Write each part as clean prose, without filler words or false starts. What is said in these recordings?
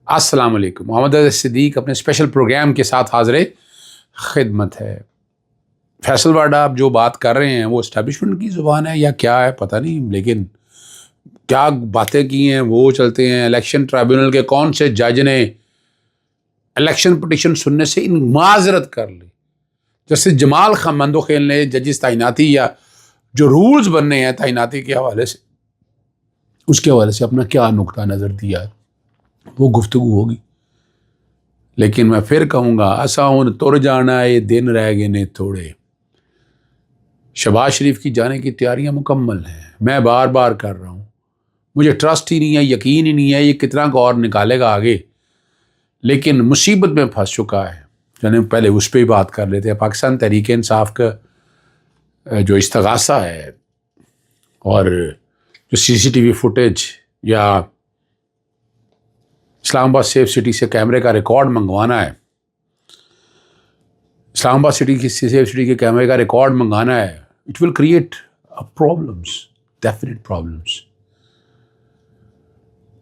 السلام علیکم. محمد عزیز صدیق اپنے اسپیشل پروگرام کے ساتھ حاضر خدمت ہے. فیصل واڈا آپ جو بات کر رہے ہیں وہ اسٹیبلشمنٹ کی زبان ہے یا کیا ہے پتہ نہیں، لیکن کیا باتیں کی ہیں وہ چلتے ہیں. الیکشن ٹرائبیونل کے کون سے جج نے الیکشن پٹیشن سننے سے معذرت کر لی؟ جیسے جمال مندوخیل نے ججز تعیناتی یا جو رولز بننے ہیں تعیناتی کے حوالے سے، اس کے حوالے سے اپنا کیا نقطہ نظر دیا ہے وہ گفتگو ہوگی. لیکن میں پھر کہوں گا اساں ہن تر جانا ہے، دن رہ گئے نے تھوڑے. شہباز شریف کی جانے کی تیاریاں مکمل ہیں. میں بار بار کر رہا ہوں، مجھے ٹرسٹ ہی نہیں ہے، یقین ہی نہیں ہے یہ کتنا کو اور نکالے گا آگے. لیکن مصیبت میں پھنس چکا ہے. یعنی پہلے اس پہ ہی بات کر لیتے ہیں. پاکستان تحریک انصاف کا جو استغاثہ ہے اور جو CCTV فوٹیج یا اسلام آباد سیف سٹی سے کیمرے کا ریکارڈ منگوانا ہے، اسلام آباد سٹی کی سیف سٹی کے کیمرے کا ریکارڈ منگانا ہے، it will create problems, definite problems.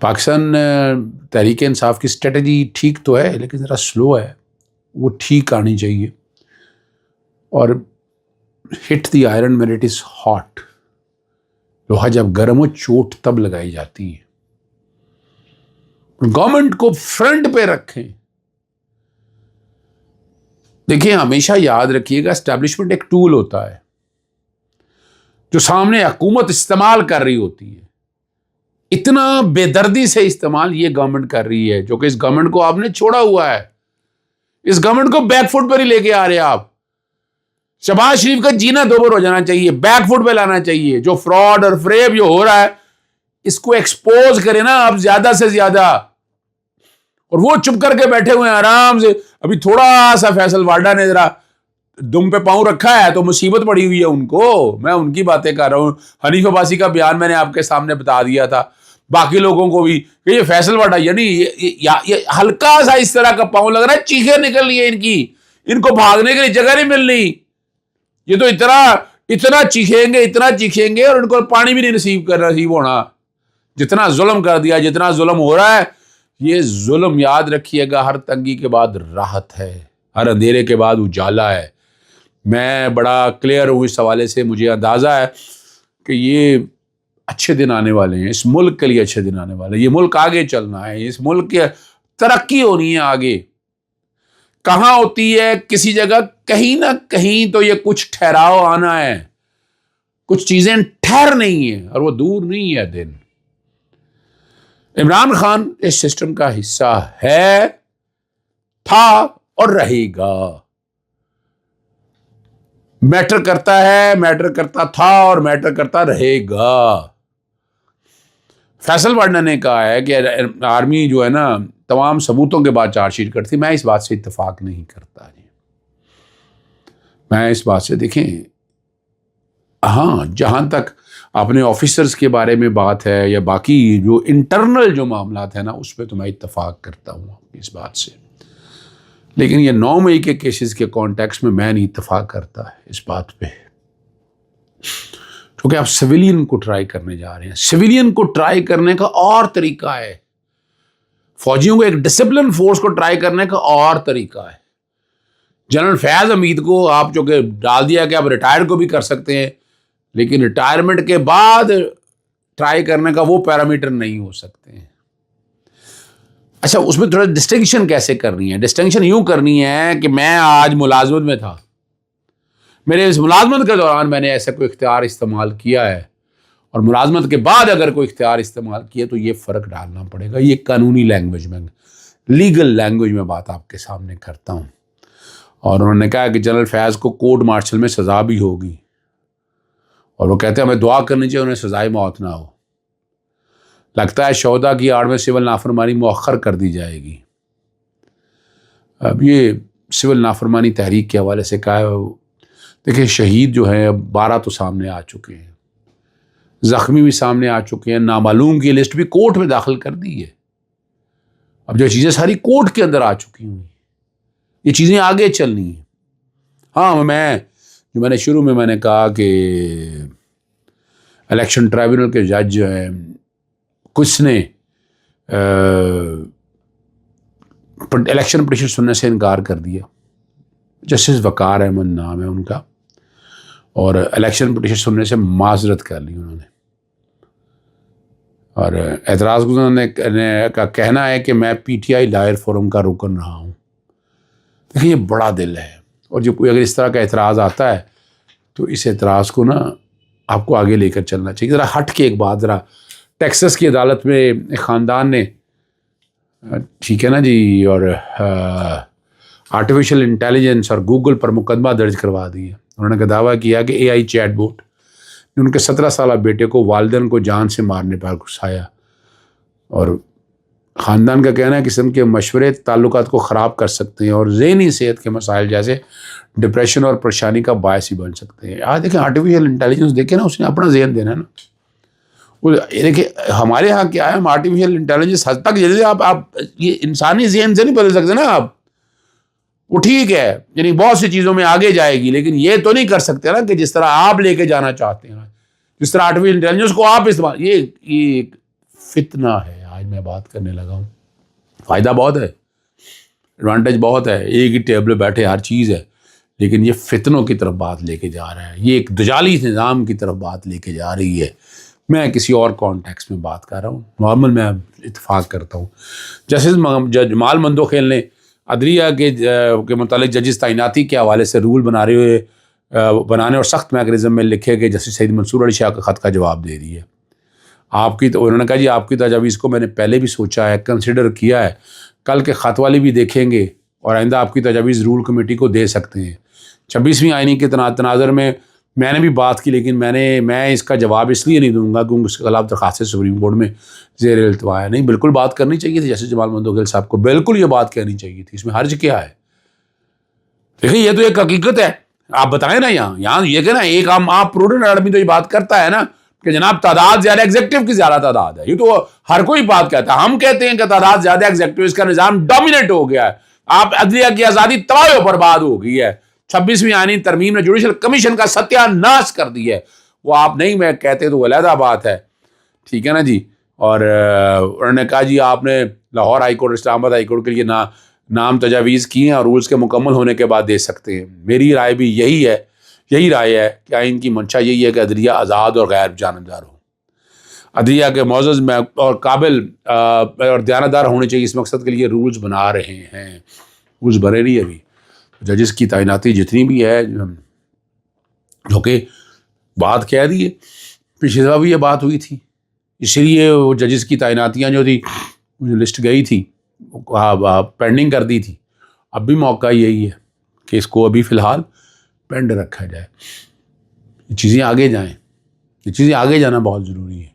Pakistan Tehreek Insaf کی اسٹریٹجی ٹھیک تو ہے لیکن ذرا سلو ہے، وہ ٹھیک آنی چاہیے. اور ہٹ دی iron when it is hot. لوہا جب گرم ہو چوٹ تب لگائی جاتی ہے. گورنمنٹ کو فرنٹ پہ رکھیں. دیکھیں ہمیشہ یاد رکھیے گا اسٹیبلشمنٹ ایک ٹول ہوتا ہے جو سامنے حکومت استعمال کر رہی ہوتی ہے. اتنا بے دردی سے استعمال یہ گورنمنٹ کر رہی ہے جو کہ اس گورنمنٹ کو آپ نے چھوڑا ہوا ہے. اس گورنمنٹ کو بیک فٹ پر ہی لے کے آ رہے ہیں آپ. شہباز شریف کا جینا دوبر ہو جانا چاہیے، بیک فٹ پہ لانا چاہیے. جو فراڈ اور فریب جو ہو رہا ہے اس کو ایکسپوز کریں نا آپ زیادہ سے زیادہ. اور وہ چپ کر کے بیٹھے ہوئے ہیں آرام سے. ابھی تھوڑا سا فیصل واڈا نے ذرا دم پہ پاؤں رکھا ہے تو مصیبت پڑی ہوئی ہے ان کو. میں ان کی باتیں کر رہا ہوں. حنیف عباسی کا بیان میں نے آپ کے سامنے بتا دیا تھا، باقی لوگوں کو بھی کہ یہ فیصل واڈا یعنی یہ ہلکا سا اس طرح کا پاؤں لگ رہا ہے، چیخیں نکل رہی ہیں ان کو بھاگنے کے لیے جگہ نہیں مل رہی. یہ تو اتنا چیخیں گے اور ان کو پانی بھی نہیں نصیب ہونا. جتنا ظلم کر دیا، جتنا ظلم ہو رہا ہے. یہ ظلم یاد رکھیے گا، ہر تنگی کے بعد راحت ہے، ہر اندھیرے کے بعد اجالا ہے. میں بڑا کلیئر ہوں اس حوالے سے. مجھے اندازہ ہے کہ یہ اچھے دن آنے والے ہیں، اس ملک کے لیے اچھے دن آنے والے ہیں. یہ ملک آگے چلنا ہے، اس ملک کی ترقی ہونی ہے. آگے کہاں ہوتی ہے؟ کسی جگہ کہیں نہ کہیں تو یہ کچھ ٹھہراؤ آنا ہے. کچھ چیزیں ٹھہر نہیں ہیں اور وہ دور نہیں ہے دن. عمران خان اس سسٹم کا حصہ ہے، تھا اور رہے گا. میٹر کرتا ہے، میٹر کرتا تھا اور میٹر کرتا رہے گا. فیصل واڈا نے کہا ہے کہ آرمی جو ہے نا تمام ثبوتوں کے بعد چارج شیٹ کرتی. میں اس بات سے اتفاق نہیں کرتا جی. میں اس بات سے دیکھیں، ہاں جہاں تک اپنے آفیسرز کے بارے میں بات ہے یا باقی جو انٹرنل جو معاملات ہیں نا اس پہ تو میں اتفاق کرتا ہوں اس بات سے. لیکن یہ 9 مئی کے کیسز کے کانٹیکس میں نہیں اتفاق کرتا اس بات پہ، کیونکہ آپ سویلین کو ٹرائی کرنے جا رہے ہیں. سویلین کو ٹرائی کرنے کا اور طریقہ ہے، فوجیوں کو ایک ڈسپلن فورس کو ٹرائی کرنے کا اور طریقہ ہے. جنرل فیاض حمید کو آپ جو کہ ڈال دیا کہ آپ ریٹائر کو بھی کر سکتے ہیں، لیکن ریٹائرمنٹ کے بعد ٹرائی کرنے کا وہ پیرامیٹر نہیں ہو سکتے ہیں. اچھا اس میں تھوڑا ڈسٹنکشن کیسے کرنی ہے؟ ڈسٹنکشن یوں کرنی ہے کہ میں آج ملازمت میں تھا، میرے اس ملازمت کے دوران میں نے ایسا کوئی اختیار استعمال کیا ہے، اور ملازمت کے بعد اگر کوئی اختیار استعمال کیا تو یہ فرق ڈالنا پڑے گا. یہ قانونی لینگویج میں، لیگل لینگویج میں بات آپ کے سامنے کرتا ہوں. اور انہوں نے کہا کہ جنرل فیاض کو کورٹ مارشل میں سزا بھی ہوگی، اور وہ کہتے ہیں ہمیں دعا کرنی چاہیے انہیں سزائے موت نہ ہو. لگتا ہے شہدا کی آڑ میں سول نافرمانی مؤخر کر دی جائے گی. اب یہ سول نافرمانی تحریک کے حوالے سے کہا ہے. دیکھیں شہید جو ہیں 12 تو سامنے آ چکے ہیں، زخمی بھی سامنے آ چکے ہیں، نامعلوم کی لسٹ بھی کورٹ میں داخل کر دی ہے. اب جو چیزیں ساری کورٹ کے اندر آ چکی ہیں یہ چیزیں آگے چلنی ہیں. ہاں میں نے شروع میں نے کہا کہ الیکشن ٹرائبیونل کے جج جو ہیں کچھ نے الیکشن پٹیشن سننے سے انکار کر دیا. جسٹس وقار احمد نام ہے ان کا, اور الیکشن پٹیشن سننے سے معذرت کر لی انہوں نے. اور اعتراض گزارنے کا کہنا ہے کہ میں پی ٹی آئی لائر فورم کا رکن رہا ہوں. دیکھیں یہ بڑا دل ہے, اور جو کوئی اگر اس طرح کا اعتراض آتا ہے تو اس اعتراض کو نا آپ کو آگے لے کر چلنا چاہیے. ذرا ہٹ کے ایک بات, ذرا ٹیکسس کی عدالت میں ایک خاندان نے, ٹھیک ہے نا جی, اور آرٹیفیشیل انٹیلیجنس اور گوگل پر مقدمہ درج کروا دیا. انہوں نے دعویٰ کیا کہ اے آئی چیٹ بوٹ نے ان کے 17 سالہ بیٹے کو والدین کو جان سے مارنے پر اکسایا, اور خاندان کا کہنا ہے کہ قسم کے مشورے تعلقات کو خراب کر سکتے ہیں اور ذہنی صحت کے مسائل جیسے ڈپریشن اور پریشانی کا باعث ہی بن سکتے ہیں. آج دیکھیں آرٹیفیشیل انٹیلیجنس دیکھیں نا, اس نے اپنا ذہن دینا ہے نا. وہ دیکھیں ہمارے یہاں کیا ہے, ہم آرٹیفیشیل انٹیلیجنس حد تک جیسے آپ یہ انسانی ذہن سے نہیں بدل سکتے نا آپ. وہ ٹھیک ہے یعنی بہت سی چیزوں میں آگے جائے گی, لیکن یہ تو نہیں کر سکتے نا کہ جس طرح آپ لے کے جانا چاہتے ہیں, جس طرح آرٹیفیشیل انٹیلیجنس کو آپ استعمال. یہ ایک فتنہ ہے. آج میں بات کرنے لگا ہوں, فائدہ بہت ہے, ایڈوانٹیج بہت ہے, ایک ہی ٹیبل بیٹھے ہر چیز ہے, لیکن یہ فتنوں کی طرف بات لے کے جا رہا ہے. یہ ایک دجالی نظام کی طرف بات لے کے جا رہی ہے. میں کسی اور کانٹیکس میں بات کر رہا ہوں, نارمل میں اتفاق کرتا ہوں. جسٹس جمال مندوخیل نے عدلیہ کے متعلق ججز تعیناتی کے حوالے سے رول بنانے اور سخت میکانزم میں لکھے گئے جسٹس سعید منصور علی شاہ کے خط کا جواب دے دی ہے. آپ کی تو انہوں نے کہا جی آپ کی تجاویز کو میں نے پہلے بھی سوچا ہے, کنسیڈر کیا ہے, کل کے خط والی بھی دیکھیں گے, اور آئندہ آپ کی تجاویز رول کمیٹی کو دے سکتے ہیں. 26ویں آئینی کے تناظر میں نے بھی بات کی, لیکن میں اس کا جواب اس لیے نہیں دوں گا کیونکہ اس کے خلاف درخواست سپریم کورٹ میں زیر التوا ہے. نہیں, بالکل بات کرنی چاہیے تھی جیسے جمال مندوخیل صاحب کو, بالکل یہ بات کہنی چاہیے تھی. اس میں حرج کیا ہے؟ دیکھیں یہ تو ایک حقیقت ہے. آپ بتائیں نا, یہاں یہ کہ نا ایک آپ پروڈنٹ آدمی تو یہ بات کرتا ہے نا کہ جناب تعداد زیادہ, ایگزیکٹو کی زیادہ تعداد ہے. یہ تو ہر کوئی بات کہتا ہے. ہم کہتے ہیں کہ تعداد زیادہ, ایگزیکٹو اس کا نظام ڈومینیٹ ہو گیا ہے. آپ عدلیہ کی آزادی تباہ و برباد ہو گئی ہے. 26ویں آئینی ترمیم نے جوڈیشل کمیشن کا ستیہ ناش کر دی ہے. وہ آپ نہیں میں کہتے تو علیحدہ بات ہے, ٹھیک ہے نا جی. اور انہوں نے کہا جی آپ نے لاہور ہائی کورٹ, اسلام آباد ہائی کورٹ کے لیے نام تجاویز کی ہیں اور رولز کے مکمل ہونے کے بعد دے سکتے ہیں. میری رائے بھی یہی رائے ہے کہ آئین کی منشا یہی ہے کہ عدلیہ آزاد اور غیر جانبدار ہو. عدلیہ کے معزز میں اور قابل اور دیانتدار ہونے چاہیے. اس مقصد کے لیے رولز بنا رہے ہیں, رولز بنے نہیں ابھی. ججز کی تعیناتی جتنی بھی ہے, جو کہ بات کہہ دی ہے, پچھلی دفعہ بھی یہ بات ہوئی تھی, اسی لیے وہ ججز کی تعیناتیاں جو تھی جو لسٹ گئی تھی پینڈنگ کر دی تھی. اب بھی موقع یہی ہے کہ اس کو ابھی فی الحال پینڈ رکھا جائے. یہ چیزیں آگے جائیں, یہ چیزیں آگے جانا بہت ضروری ہے.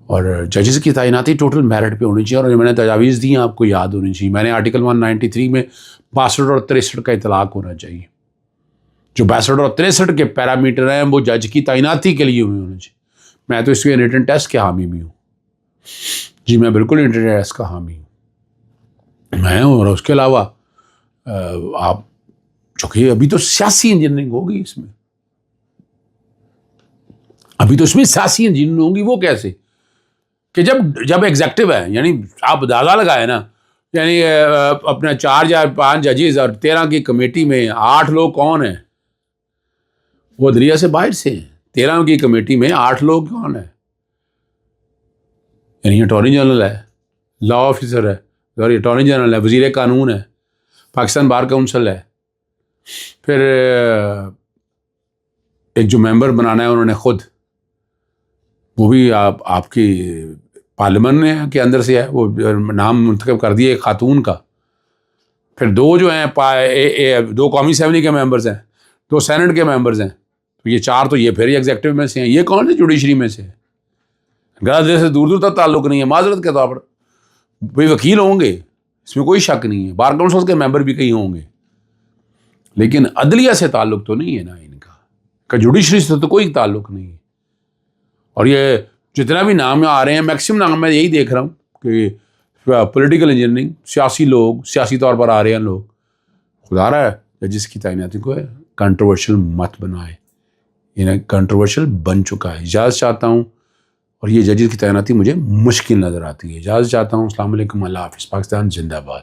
اور ججز کی تعیناتی ٹوٹل میرٹ پہ ہونی چاہیے. اور میں نے تجاویز دی ہیں آپ کو یاد ہونی چاہیے. میں نے آرٹیکل 193 میں 62 اور 63 کا اطلاق ہونا چاہیے. جو 62 اور 63 کے پیرامیٹر ہیں وہ جج کی تعیناتی کے لیے ہونے چاہیے. میں تو اس کے ریٹن ٹیسٹ کے حامی بھی ہوں جی, میں بالکل ریٹن ٹیسٹ کا حامی ہوں میں. اور اس کے علاوہ آپ چونکہ ابھی تو سیاسی انجینئرنگ ہوگی اس میں, ابھی تو اس میں سیاسی انجینئرنگ ہوگی. وہ کیسے کہ جب ایگزیکٹو ہے, یعنی آپ اندازہ لگائے نا, یعنی اپنا 4 یا 5 ججز اور 13 کی کمیٹی میں 8 لوگ کون ہیں؟ وہ عدلیہ سے باہر سے ہیں. 13 کی کمیٹی میں 8 لوگ کون ہیں؟ یعنی اٹارنی جنرل ہے, لا آفیسر ہے, اٹارنی جنرل ہے, وزیر قانون ہے, پاکستان بار کونسل ہے, پھر ایک جو ممبر بنانا ہے انہوں نے خود, وہ بھی آپ کی پارلیمنٹ کے اندر سے ہے, وہ نام منتخب کر دیے ایک خاتون کا. پھر 2 جو ہیں 2 قومی اسمبلی کے ممبرز ہیں, 2 سینٹ کے ممبرز ہیں, تو یہ 4 تو یہ پھر ایگزیکٹو میں سے ہیں. یہ کون ہے جوڈیشری میں سے؟ غلط سے دور تک تعلق نہیں ہے, معذرت کے طور پر بھائی وکیل ہوں گے, اس میں کوئی شک نہیں ہے, بار کونسل کے ممبر بھی کہیں ہوں گے, لیکن عدلیہ سے تعلق تو نہیں ہے نا ان کا جوڈیشری سے تو کوئی تعلق نہیں ہے. اور یہ جتنا بھی نام آ رہے ہیں, میکسیمم نام میں یہی دیکھ رہا ہوں کہ پولیٹیکل انجینئرنگ, سیاسی لوگ, سیاسی طور پر آ رہے ہیں لوگ. خدا رہا ہے جس کی تعیناتی کو ہے کنٹروورشل مت بنائے, یہ کنٹروورشل بن چکا ہے. اجازت چاہتا ہوں, اور یہ ججز کی تعیناتی مجھے مشکل نظر آتی ہے. اجازت چاہتا ہوں. السلام علیکم, اللہ حافظ. پاکستان زندہ باد.